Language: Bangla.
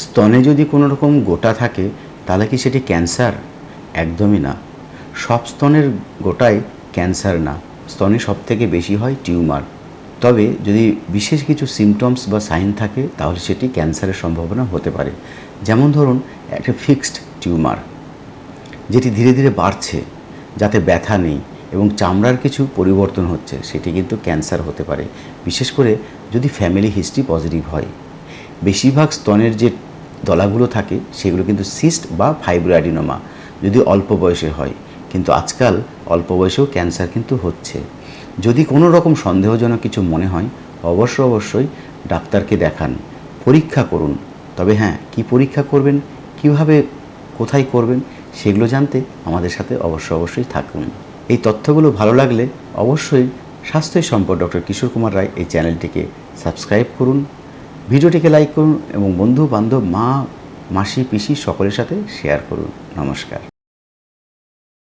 স্তনে যদি কোনো রকম গোটা থাকে তাহলে কি সেটি ক্যান্সার? একদমই না। সব স্তনের গোটাই ক্যান্সার না, স্তনে সবথেকে বেশি হয় টিউমার। তবে যদি বিশেষ কিছু সিমটমস বা সাইন থাকে তাহলে সেটি ক্যান্সারের সম্ভাবনা হতে পারে। যেমন ধরুন, একটা ফিক্সড টিউমার যেটি ধীরে ধীরে বাড়ছে, যাতে ব্যথা নেই এবং চামড়ার কিছু পরিবর্তন হচ্ছে, সেটি কিন্তু ক্যান্সার হতে পারে, বিশেষ করে যদি ফ্যামিলি হিস্ট্রি পজিটিভ হয়। বেশিরভাগ স্তনের যে দলাগুলো থাকে সেগুলো কিন্তু সিস্ট বা ফাইব্রোঅ্যাডিনোমা, যদি অল্প বয়সে হয়। কিন্তু আজকাল অল্প বয়সেও ক্যান্সার কিন্তু হচ্ছে। যদি কোনো রকম সন্দেহজনক কিছু মনে হয় অবশ্যই ডাক্তারকে দেখান, পরীক্ষা করুন। তবে হ্যাঁ, কী পরীক্ষা করবেন, কিভাবে, কোথায় করবেন, সেগুলো জানতে আমাদের সাথে অবশ্যই থাকুন। এই তথ্যগুলো ভালো লাগলে অবশ্যই স্বাস্থ্যের সম্পদ ডক্টর কিশোর কুমার রায় এই চ্যানেলটিকে সাবস্ক্রাইব করুন, ভিডিওটিকে লাইক করুন এবং বন্ধু বান্ধব, মা, মাসি, পিসি সকলের সাথে শেয়ার করুন। নমস্কার।